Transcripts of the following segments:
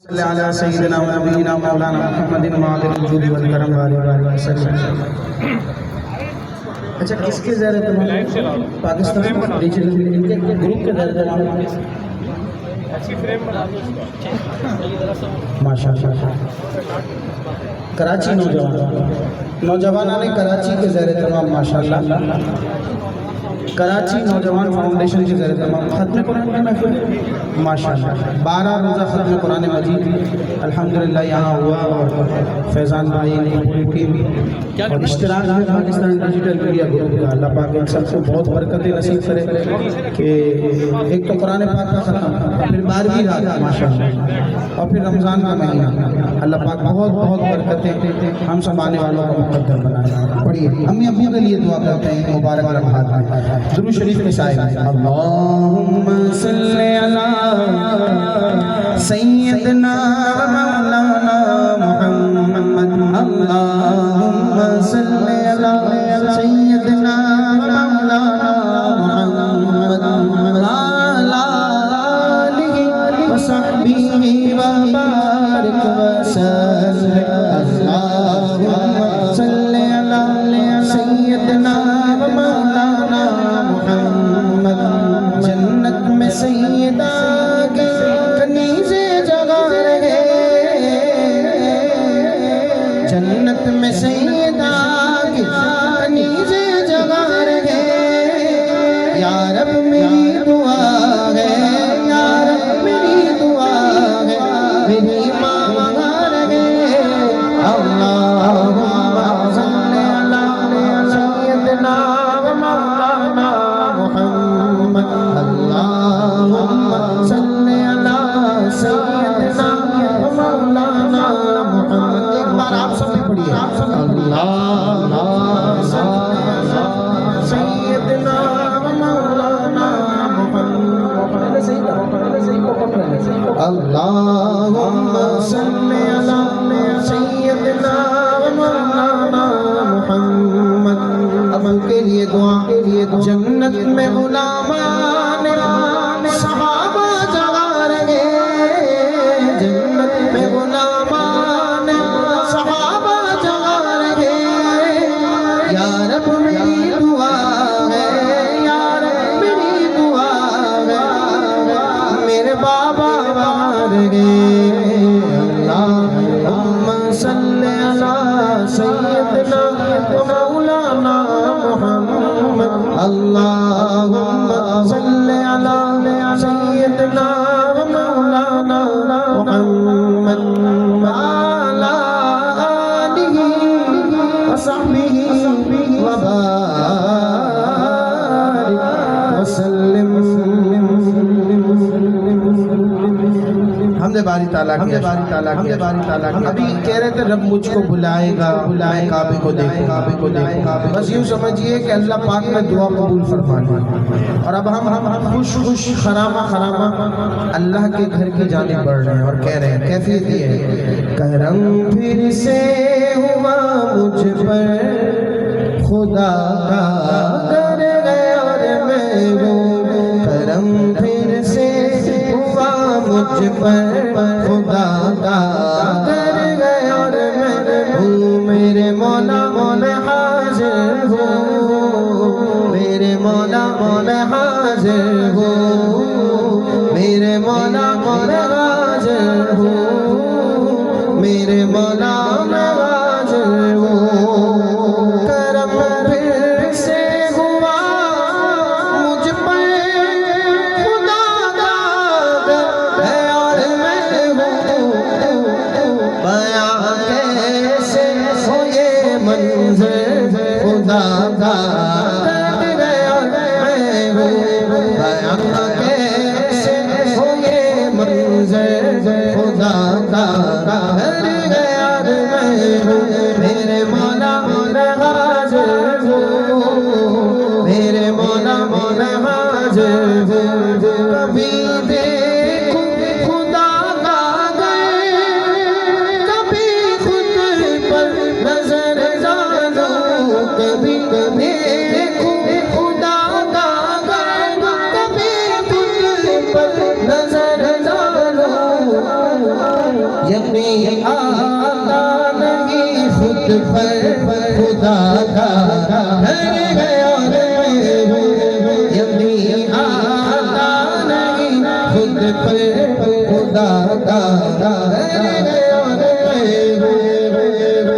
अला सय्यिदिना व नबीना मौलाना मुहम्मदिन मादिल वजूद वल करम वाली वसल्लम। अच्छा, किसके ज़रिए तुम पाकिस्तान डिजिटल इनके ग्रुप के ज़रिए माशाअल्लाह कराची नौजवान ने कराची के ज़रिए तमाम माशाअल्लाह कराची नौजवान फाउंडेशन के ज़रिए तमाम ख़त्म कुरान का महफिल माशाअल्लाह 12 रोज़ा ख़त्म कुरान मजीद अल्हम्दुलिल्लाह यहाँ हुआ और फैज़ान भाई ने पूरी टीम और इश्तिराक में पाकिस्तान डिजिटल मीडिया ग्रुप का अल्लाह पाक इन सबको बहुत बरकतें नसीब करे कि एक तो कुरान पाक का ख़त्म, फिर 12वीं रात माशाअल्लाह और फिर रमज़ान का महीना। अल्लाह पाक बहुत बहुत बरकतें हम सब आने वालों को मुक़द्दर बनाए। पढ़िए अम्मी अब्बू के लिए दुआ करते हैं मुबारक रमज़ान में। दुरूद शरीफ के शायर अल्लाहुम्मा सल्ली अला सय्यदना व मौलाना मुहम्मद अल्लाहुम्मा सल्ली अला सय्यदना व मौलाना मुहम्मद अला आलिहि व सहबिहि व बारिक व सल्लिम अल्लाहुम्मा सल्ली अला सय्यदना व मौलाना जन्नत में सैयदा के कनीज़े जगा रहे, जन्नत में सैयदा के कनीज़े जगा रहे। या रब मेरी दुआ है, या रब मेरी दुआ है, मेरी मांगा रहे। अल्लाहुम्मा सल्ली अला सय्यदना व मौलाना मुहम्मद अल्लाहुम्मा सल्ली अला सय्यदना व मौलाना मुहम्मद। एक बार आप सब भी पढ़िए अल्लाहुम्मा सय्यदना व मौलाना मुहम्मद। अल्लाहुम्मा सल्ली अला सय्यदना व मौलाना मुहम्मद। अमल के लिए दुआ के लिए जन्नत में गुलामान सहाबा जगा रहे, जन्नत में गुलामान सहाबा जगा रहे। या रब मेरी दुआ है, या रब मेरी दुआ है, मेरे बाबा बाहर गए। अल्लाहुम्मा सल्ली अला सय्यदना व मौलाना मुहम्मद अल्लाहुम्मा सल्ली अला सय्यदना व मौलाना मुहम्मद अला आलिहि व सहबिहि व बारिक व सल्लिम। हमदे बारी ताला की अभी कह रहे थे रब मुझको बुलाएगा, बुलाए काबे को देखो, काबे को देखो। बस यूँ समझिए कि अल्लाह पाक ने दुआ कबूल फरमानी और अब हम खुश खुश खरामा अल्लाह के घर की जाने बढ़ रहे हैं और कह रहे हैं कैफियत ये है, करम फिर से हुआ मुझ पर खुदा का कर गए और मैं वो करम फिर से हुआ मुझ पर खुदा का कर गए और मैं हूँ मेरे मौला मौला हाजिर हो, मेरे मौला मौला हाजिर हो, मेरे मौला मौला हाजिर हो, मेरे मौला मौला हाजिर हो। करम फिर से हुआ मुझ पर खुदा का है और मैं हूँ बयां कैसे हो ये मंज़र खुदा का खुदा का कर गया मैं मेरे मौला मौला हाजिर हो, मेरे मौला मौला हाजिर हो। कभी देखो खुदा का गए, कभी खुद पर नजर डालो, कभी कभी देखो खुदा का गए, कभी खुद पर नजर डालो। यकीन आता नहीं खुद पर खुदा का घर गया रे, यकीन आता नहीं खुद पर खुदा का घर गया रे।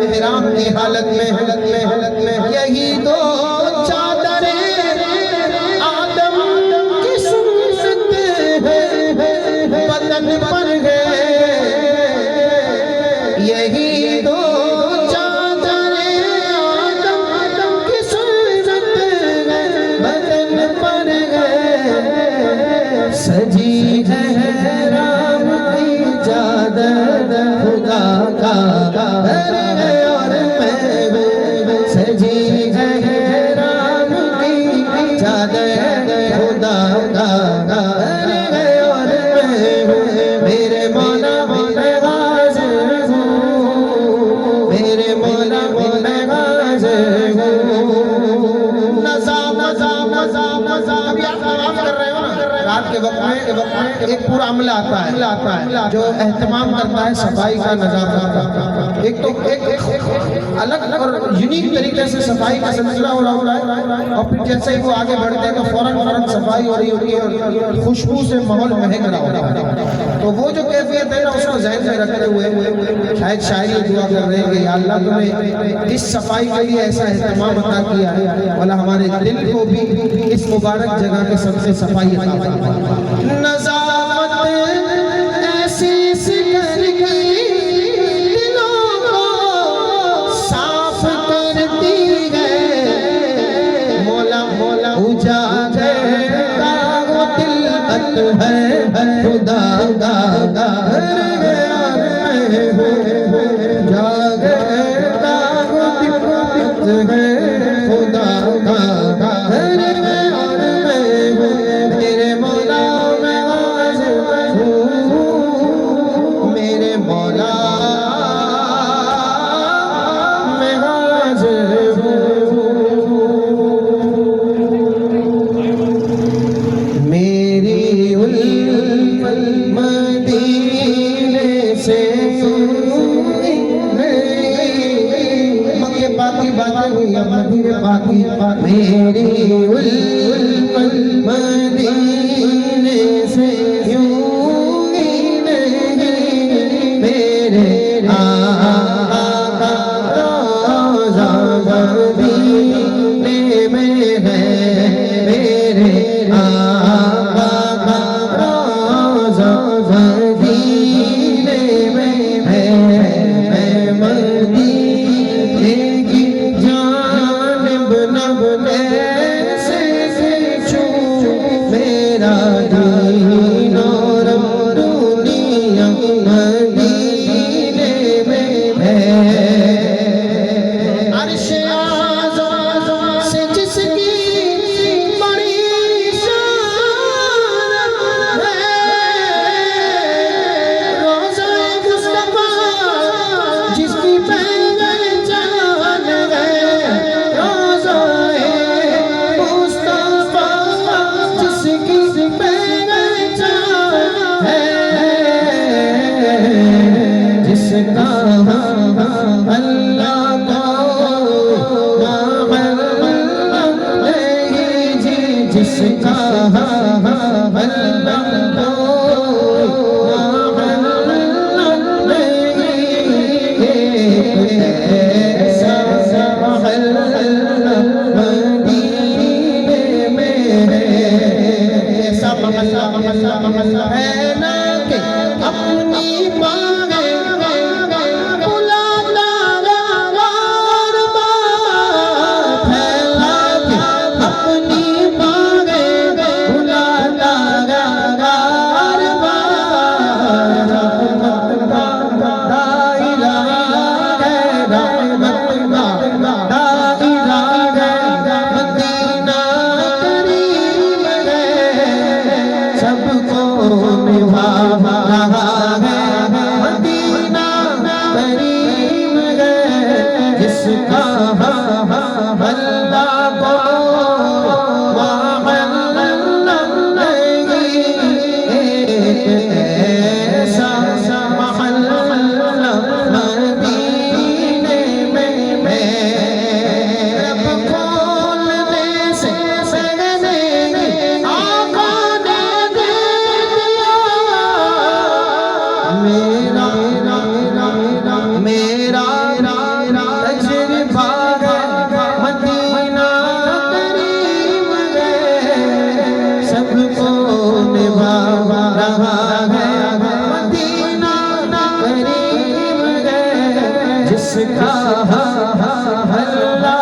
इहराम की हालत में यही दो पर है, यही दो चादरें आदम की सूरत बदन पर है, सजी है राम की चादर खुदा का घर है और मैं, सजी है राम की चादर खुदा का घर है और मेरे मौला मैं हाज़िर हूँ, मेरे मौला मैं हाज़िर हूँ। नज़ाम अभी आप तवाफ़ कर रहे हो ना, रात के वक्त में एक पूरा अमला आता है जो एहतमाम करता है सफाई का, नज़ाफ़त का। एक तो एक अलग और यूनिक तरीके से सफाई का सिलसिला हो रहा है, और फिर जैसे ही वो आगे बढ़ते हैं तो फौरन सफाई हो रही होती है और खुशबू से माहौल महक रहा होता है। तो वो जो कैफियत है ना, उसको ज़हन में रखते हुए शायद शायरी दुआ कर रहे हैं कि या अल्लाह तुम्हें इस सफाई के लिए ऐसा एहतमाम अता किया है, वाला हमारे दिल को भी इस मुबारक जगह के सबसे सफाई अता फरमा। नज़ामत ऐसी सिकर की दिलों को साफ करती है, मौला उजागर का वो दिलअत है खुदा का घर गया जागर का वो दिलअत है खुदा का घर गया। मेरे मौला मैं हाज़िर हूँ, मेरे मौला मैं हाज़िर हूँ। मेरी उल्फत मदीने से मक्के बाकी बातें हुई, अब मदीने बाकी मेरी उल्फत मदीने से यूं ही नहीं, मेरे आका रोज़ा मदीने में है, मेरे आका रोज़ा मदीने में है, मदीने की जानिब नब ऐसे छू मेरा दीन और दुनिया मदीने में है। अर्श आज़म से जिसकी बड़ी शान है, रोज़ा मुस्तफ़ा जिसकी पहचान है, रोज़ा मुस्तफ़ा जिसकी पहचान है, जिसका अल्लाह जिसका है ना कि अपनी मांगे बुलाता और बात फैला के अपनी मांगे बुलाता और बात दायरा है रहमत का दायरा है मदीना करीम है, सबको निभा रहा है मदीना करीम है, जिसका अल्लाह को ऐसा महल मेरा तजुर्बा है मदीना करीम है, सबको निभा रहा है मदीना करीम है, जिसका हल्ला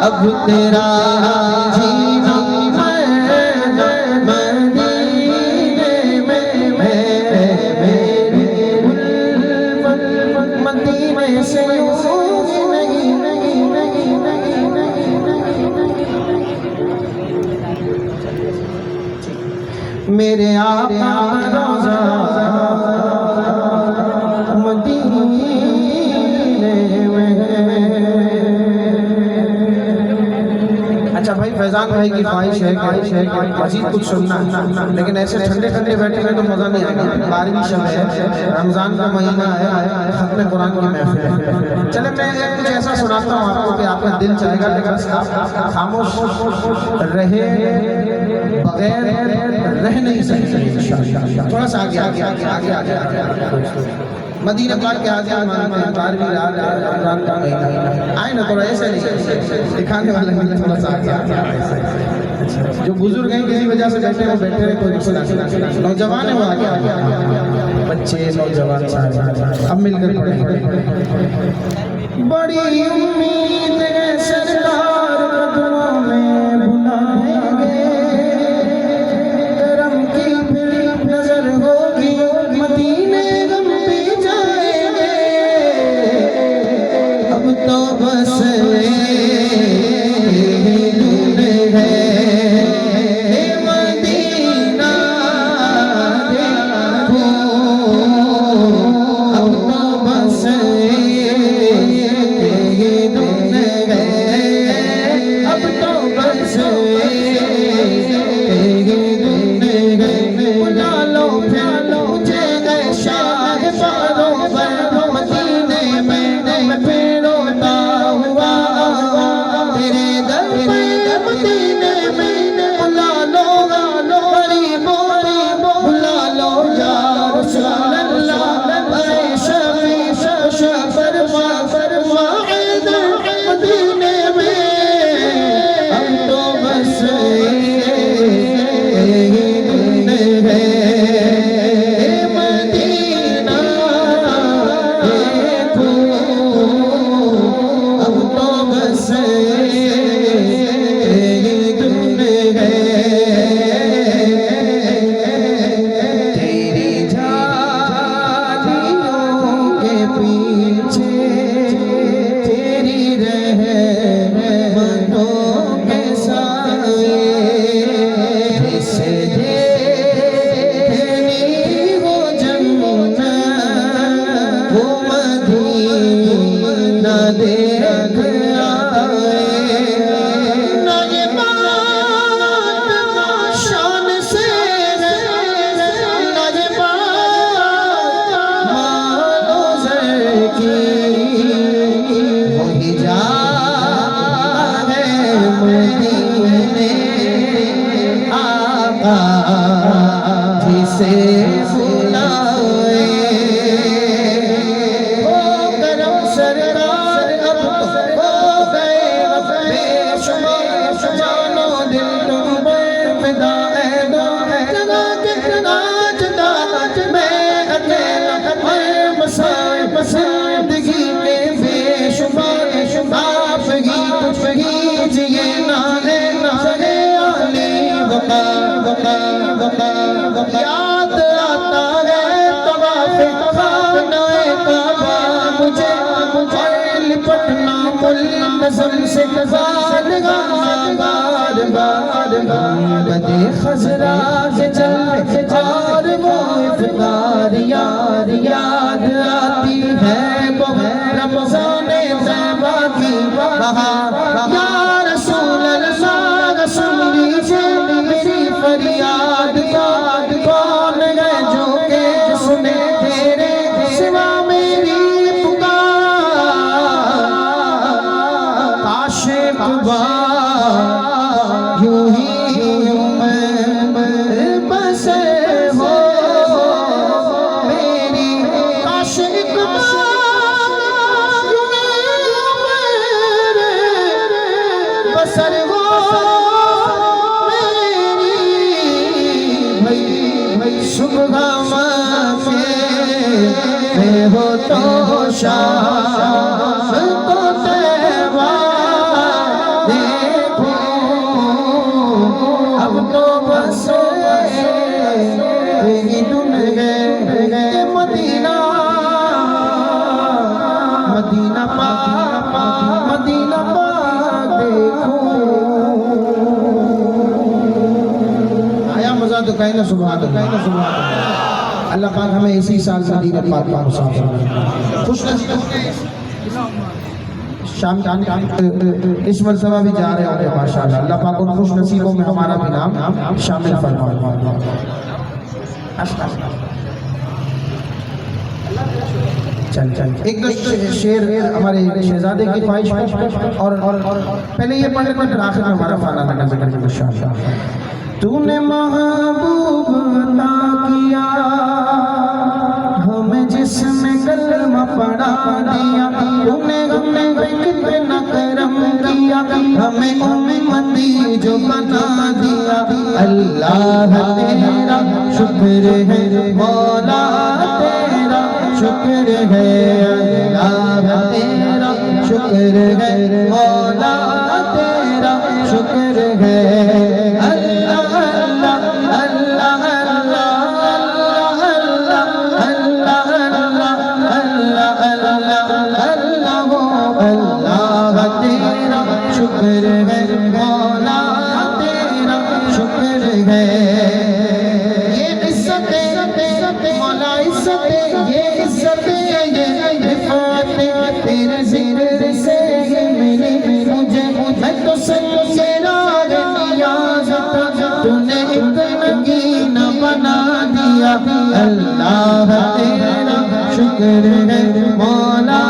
अब तेरा जीना मदीने से मेरे आका रोज़ा मदीने में। अच्छा भाई, फैजान भाई की ख्वाहिश है मजीद कुछ सुनना, लेकिन ऐसे ठंडे ठंडे बैठे हुए तो मज़ा नहीं आएगा। 12वीं शब है, रमज़ान का महीना है, खत्म कुरान की महफिल है। चले मैं कुछ ऐसा सुनाता हूँ आपको कि आपका दिल चाहेगा, लेकिन आप खामोश रहे बगैर रह नहीं सकते। थोड़ा सा आगे मदीना पाक के आगे 12वीं रात रमज़ान का महीना आए ना, थोड़ा ऐसे नहीं दिखाने वाला नहीं, थोड़ा सा आगे जो बुजुर्ग हैं किसी वजह से बैठे रहे कोई मसला नहीं, नौजवान है वो आगे बच्चे नौजवान अब मिलकर पढ़ेंगे। बड़ी उम्मीद है सरकार कदमों में बुलाएंगे, करम की फिर नजर होगी मदीने गम पी जाएंगे। अब तो बस याद आता है तवाफ़े खानाए काबा मुझे लिपट अपना मुल्तज़म से बार बार बार बदे खजरा के चलते और वो इफ्तार याद याद आती है वो रमज़ाने तैबा की बहार या रसूल अल्लाह सुन लीजिए मेरी फरियाद कौन है जो के सुने तेरे सिवा मेरी यूं ही बसे हो मेरी काश बसर हो मेरी भाई सुबह में हो तो शाम को तैबा अब तो बस मदीना मदीना मदीना देखो आया मजा तो कहीं ना सुबह अल्लाह पाक हमें इसी साल मदीना पाक का मुसाफिर खुश शाम इस मरतबा भी जा रहे होंगे माशाअल्लाह। अल्लाह पाक उन खुश नसीबों में हमारा भी नाम शामिल फरमाए। चल एक दो शेर हमारे शहजादे की ख्वाहिश और पहले ये पढ़ लेते आखिर में हमारा फाना का जिक्र इंशाअल्लाह। तूने महबूब अता किया हमें जिसने कलमा पढ़ा दिया तूने कितना करम किया हमें उम्मती जो बना दिया अल्लाह तेरा शुक्र है मौला तेरा शुक्र है अल्लाह तेरा शुक्र है मौला तेरा शुक्र है अल्लाह अल्लाह अल्लाह शुक्र है मौला तेरा शुक्र है ये इज्जत मौला इज्जत ये इज्जत ये रिफात तेरे जिक्र से मिली मुझे मैं तो सबसे नियाज था तूने इतना कीना बना दिया अल्लाह तेरा शुक्र है मौला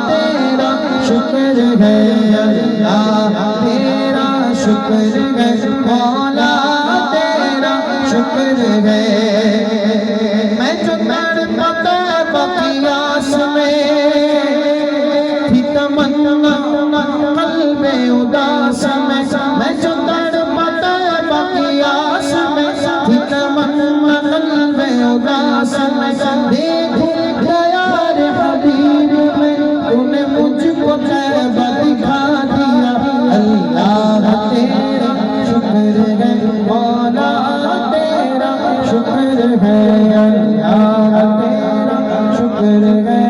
तेरा शुक्र है अल्लाह तेरा शुक्र है मौला तेरा शुक्र है मैं जो तड़पता बाकी आस में थी तमन्ना कल्बे उदास में मैं जो तड़पता बाकी आस में थी तमन्ना कल्बे उदास में देखूं गया रे हबीब में तूने मुझको तैबा दिखा दिया अल्लाह तेरा शुक्र है मौला तेरा शुक्र है अल्लाह तेरा शुक्र है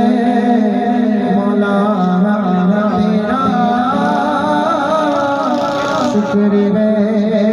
मौला तेरा शुक्र है